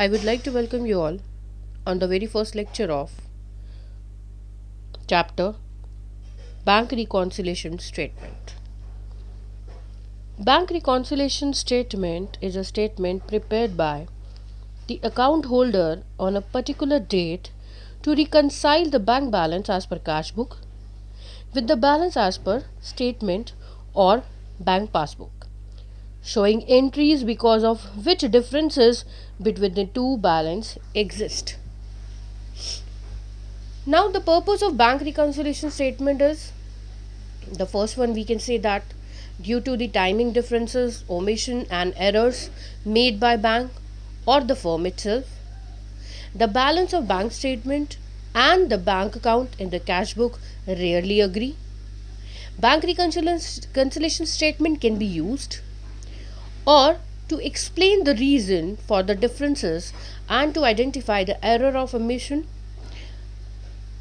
I would like to welcome you all on the very first lecture of chapter Bank Reconciliation Statement. Bank reconciliation statement is a statement prepared by the account holder on a particular date to reconcile the bank balance as per cash book with the balance as per statement or bank passbook, showing entries because of which differences between the two balance exist. Now, the purpose of bank reconciliation statement is the first one we can say that due to the timing differences, omission, and errors made by bank or the firm itself, the balance of bank statement and the bank account in the cash book rarely agree. Bank reconciliation statement can be used or to explain the reason for the differences and to identify the error of omission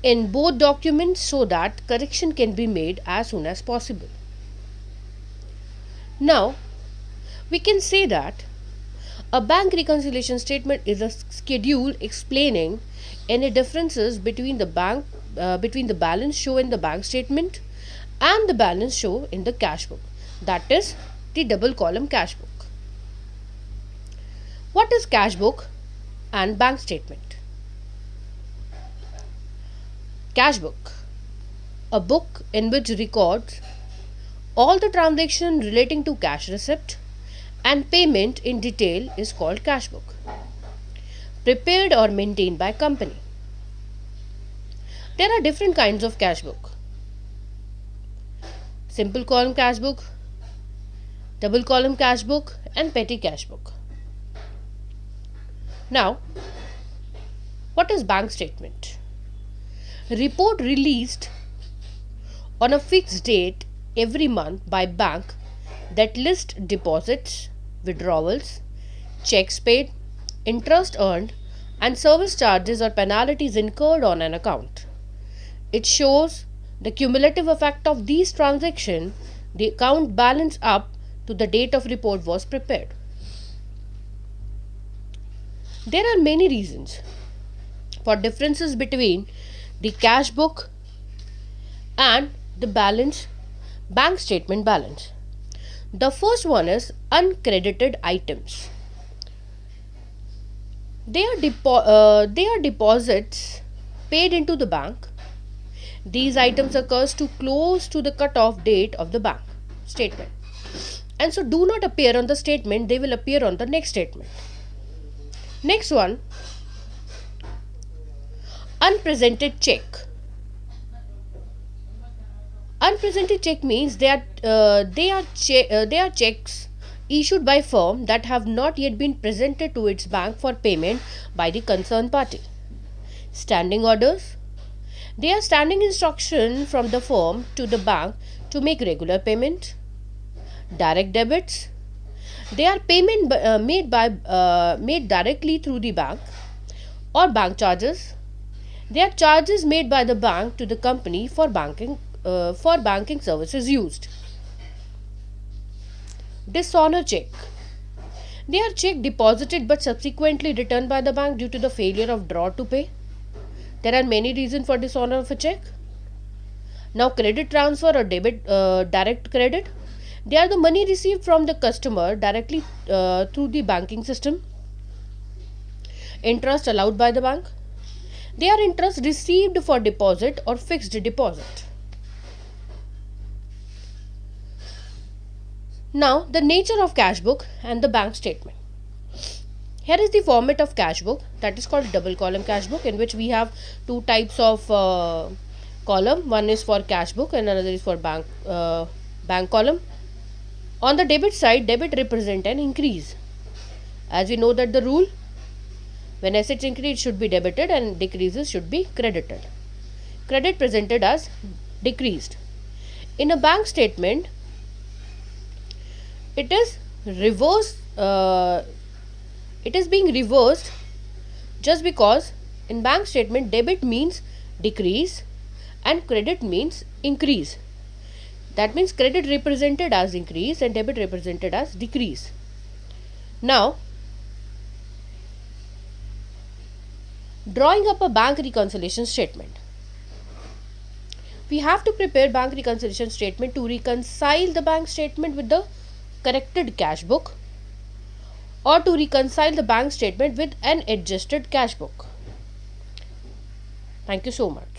in both documents so that correction can be made as soon as possible. Now, we can say that a bank reconciliation statement is a schedule explaining any differences between the balance shown in the bank statement and the balance shown in the cash book, that is the double column cash book. What is cash book and bank statement? Cash book, a book in which records all the transactions relating to cash receipt and payment in detail, is called cash book, prepared or maintained by company. There are different kinds of cash book: simple column cash book, double column cash book, and petty cash book. Now, what is bank statement? Report released on a fixed date every month by bank that lists deposits, withdrawals, checks paid, interest earned, and service charges or penalties incurred on an account. It shows the cumulative effect of these transactions, the account balance up to the date of report was prepared. There are many reasons for differences between the cash book and the bank statement balance. The first one is uncredited items. They are deposits paid into the bank. These items occurs too close to the cutoff date of the bank statement, and so do not appear on the statement. They will appear on the next statement. Next one, unpresented check. Unpresented check means they are checks issued by firm that have not yet been presented to its bank for payment by the concerned party. Standing orders. They are standing instruction from the firm to the bank to make regular payment. Direct debits. They are payment made directly through the bank. Or bank charges. They are charges made by the bank to the company for banking services used. Dishonor check. They are check deposited but subsequently returned by the bank due to the failure of drawer to pay. There are many reasons for dishonor of a check. Now, credit transfer or debit, direct credit. They are the money received from the customer directly through the banking system. Interest allowed by the bank. They are interest received for deposit or fixed deposit. Now, the nature of cash book and the bank statement. Here is the format of cash book, that is called double column cash book, in which we have two types of column. One is for cash book and another is for bank column. On the debit side, debit represent an increase. As we know that the rule, when assets increase should be debited and decreases should be credited. Credit presented as decreased. In a bank statement, it is reverse. It is being reversed just because in bank statement debit means decrease and credit means increase. That means credit represented as increase and debit represented as decrease. Now, Drawing up a bank reconciliation statement. We have to prepare bank reconciliation statement to reconcile the bank statement with the corrected cash book or to reconcile the bank statement with an adjusted cash book. Thank you so much.